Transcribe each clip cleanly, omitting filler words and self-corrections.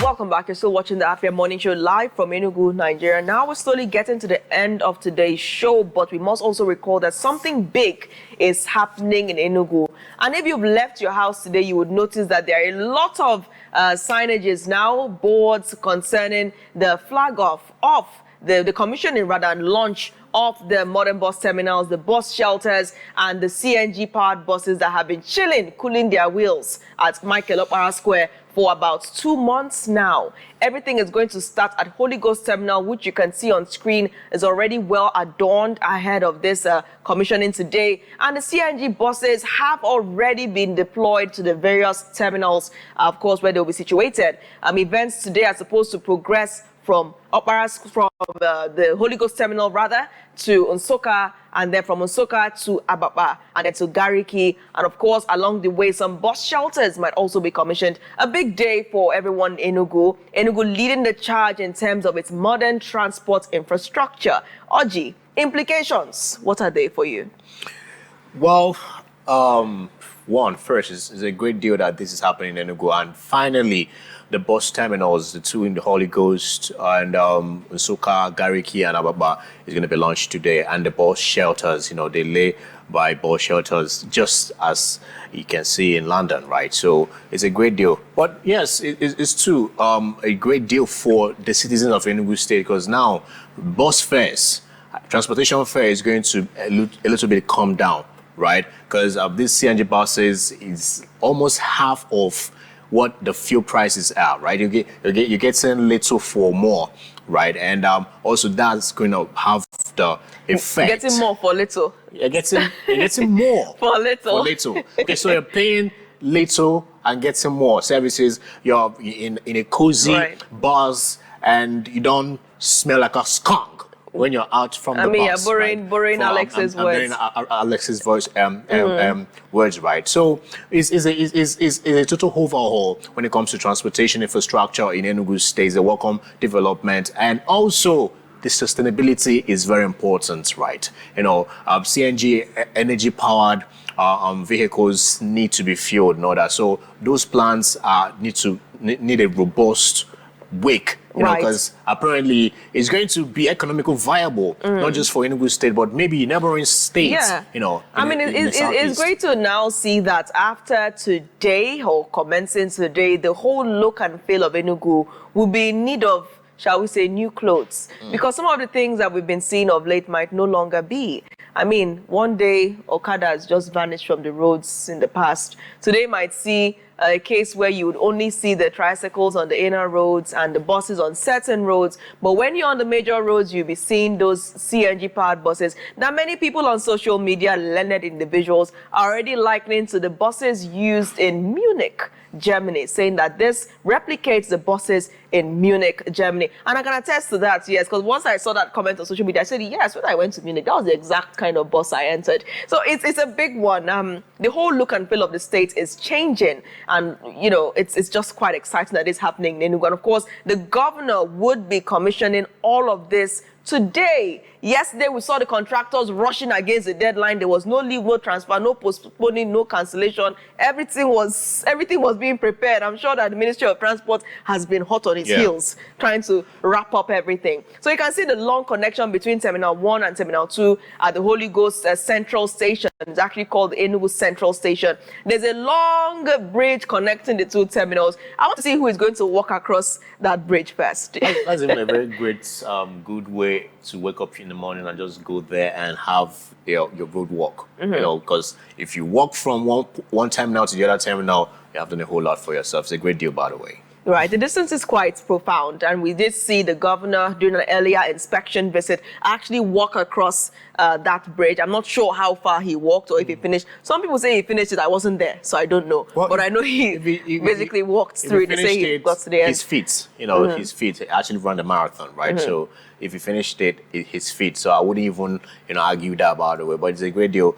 Welcome back. You're still watching the Afia Morning Show live from Enugu, Nigeria. Now we're slowly getting to the end of today's show, but we must also recall that something big is happening in Enugu. And if you've left your house today, you would notice that there are a lot of signages now, boards concerning the flag off of the commissioning rather and launch of the modern bus terminals, the bus shelters, and the CNG-powered buses that have been chilling, cooling their wheels at Michael Okpara Square for about 2 months now. Everything is going to start at Holy Ghost Terminal, which you can see on screen is already well adorned ahead of this commissioning today. And the CNG buses have already been deployed to the various terminals, of course, where they'll be situated. Events today are supposed to progress from the Holy Ghost Terminal rather to Nsukka, and then from Nsukka to Ababa, and then to Gariki. And of course, along the way, some bus shelters might also be commissioned. A big day for everyone in Enugu. Enugu leading the charge in terms of its modern transport infrastructure. Oji, implications, what are they for you? Well, first, it's a great deal that this is happening in Enugu, and finally, the bus terminals, the two in the Holy Ghost and Nsukka, Gariki, and Ababa is going to be launched today. And the bus shelters, they lay by bus shelters just as you can see in London, right? So it's a great deal. But yes, it's too a great deal for the citizens of Enugu State, because now bus fares, transportation fare is going to a little bit come down, right? Because these CNG buses is almost half of what the fuel prices are, right? You're getting little for more, right? And also that's going to have the effect. Getting more for little. You're getting more for little. For little. Okay, so you're paying little and getting more services. You're in a cozy bus and you don't smell like a skunk when you're out from the bus. You're borrowing Alex's words. Alex's voice, words, right? So it's a total overhaul when it comes to transportation infrastructure in Enugu State. It's a welcome development, and also the sustainability is very important, right? CNG energy-powered vehicles need to be fueled and all that. So those plants need a robust wake, because apparently it's going to be economical viable, not just for Enugu State, but maybe neighboring states, it's great to now see that after today, or commencing today, the whole look and feel of Enugu will be in need of, shall we say, new clothes. Because some of the things that we've been seeing of late might no longer be. One day, Okada has just vanished from the roads in the past. Today might see a case where you would only see the tricycles on the inner roads and the buses on certain roads. But when you're on the major roads, you'll be seeing those CNG-powered buses. Now, many people on social media, learned individuals, are already likening to the buses used in Munich, Germany, saying that this replicates the buses in Munich, Germany. And I can attest to that, yes, because once I saw that comment on social media, I said, yes, when I went to Munich, that was the exact kind of bus I entered. So it's a big one. The whole look and feel of the state is changing. And, it's just quite exciting that it's happening in Enugu. And of course, the governor would be commissioning all of this today. Yesterday, we saw the contractors rushing against the deadline. There was no leave, no transfer, no postponing, no cancellation. Everything was being prepared. I'm sure that the Ministry of Transport has been hot on its heels, trying to wrap up everything. So you can see the long connection between Terminal 1 and Terminal 2 at the Holy Ghost Central Station. It's actually called the Enugu Central Station. There's a long bridge connecting the two terminals. I want to see who is going to walk across that bridge first. That's even a very great, good way to wake up in the morning and just go there and have your road walk. Because if you walk from one terminal to the other terminal, you have done a whole lot for yourself. It's a great deal, by the way. Right, the distance is quite profound, and we did see the governor during an earlier inspection visit actually walk across that bridge. I'm not sure how far he walked or if he finished. Some people say he finished it. I wasn't there, so I don't know. Well, but I know he basically walked through it. They say he got to the end. His feet, his feet actually ran the marathon, right? So if he finished it, his feet. So I wouldn't even, argue that, by the way. But it's a great deal,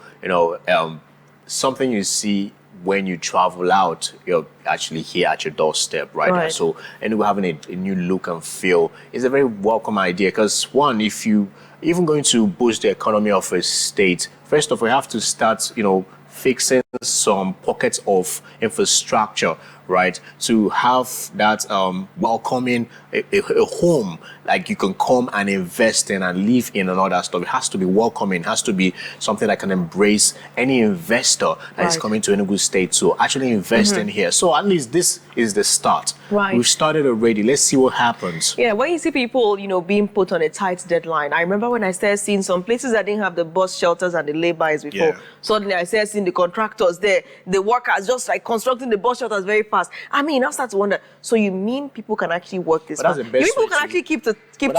something you see when you travel out, you're actually here at your doorstep, right? So, and we're having a new look and feel. It's a very welcome idea, because one, if you even going to boost the economy of a state, first of all, you have to start, fixing some pockets of infrastructure, right? To have that welcoming a home, like you can come and invest in and live in and all that stuff. It has to be welcoming. It has to be something that can embrace any investor that is coming to Enugu State to actually invest in here. So at least this is the start. Right. We've started already. Let's see what happens. Yeah, when you see people, you know, being put on a tight deadline. I remember when I started seeing some places that didn't have the bus shelters and the laybys before. Yeah. Suddenly I started seeing the contractors there, the workers just like constructing the bus shelters very fast. I mean, I start to wonder, so you mean people can actually work this fast? People can actually keep to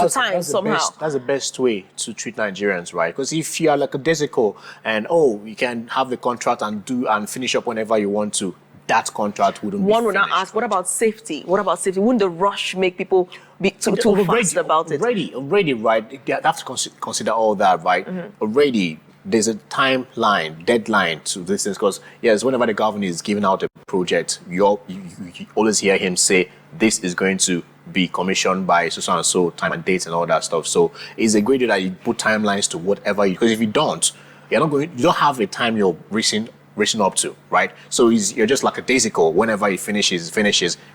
time somehow. That's the best way to treat Nigerians, right? Because if you are like a Desico and, you can have the contract and do and finish up whenever you want to, that contract wouldn't be One would not finished, ask, what about safety? What about safety? Wouldn't the rush make people be too fast about it? Already, right? They have to consider all that, right? Already, there's a timeline, deadline to this thing. Because, yes, whenever the governor is giving out a project, you always hear him say, this is going to be commissioned by so and so time and dates and all that stuff. So it's a great deal that you put timelines to whatever because if you don't, you don't have a time you're racing up to, right? So you're just like a daisical. Whenever it finishes.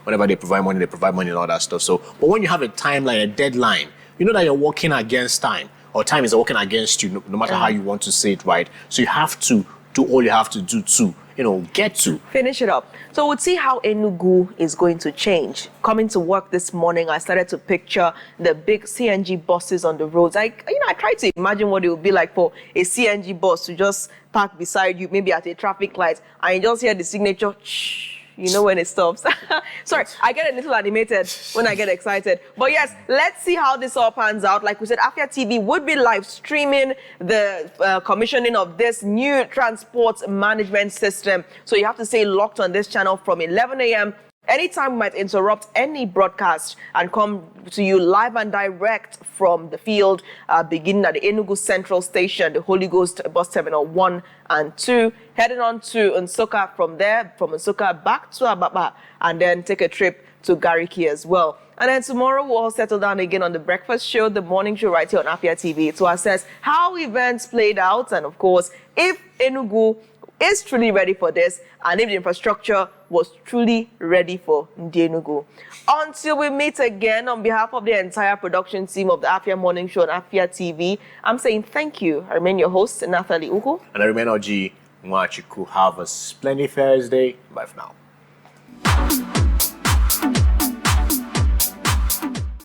Whenever they provide money and all that stuff. So, but when you have a timeline, a deadline, you know that you're working against time, or time is working against you, no matter how you want to say it, right? So you have to do all you have to do to, get to finish it up. So we'll see how Enugu is going to change. Coming to work this morning, I started to picture the big CNG buses on the roads. I tried to imagine what it would be like for a CNG bus to just park beside you, maybe at a traffic light, and you just hear the signature, shh. You know when it stops. Sorry, I get a little animated when I get excited. But yes, let's see how this all pans out. Like we said, Afia TV would be live streaming the commissioning of this new transport management system. So you have to stay locked on this channel from 11 a.m. Anytime we might interrupt any broadcast and come to you live and direct from the field, beginning at the Enugu Central Station, the Holy Ghost Bus Terminal 1 and 2, heading on to Nsukka from there, from Nsukka back to Ababa, and then take a trip to Gariki as well. And then tomorrow we'll all settle down again on the breakfast show, the morning show right here on Afia TV to assess how events played out and, of course, if Enugu is truly ready for this and if the infrastructure was truly ready for Enugu. Until we meet again, on behalf of the entire production team of the Afia Morning Show on Afia TV, I'm saying thank you. I remain your host, Nathalie Ugu. And I remain Oji Mwachiku. Have a splendid Thursday. Bye for now.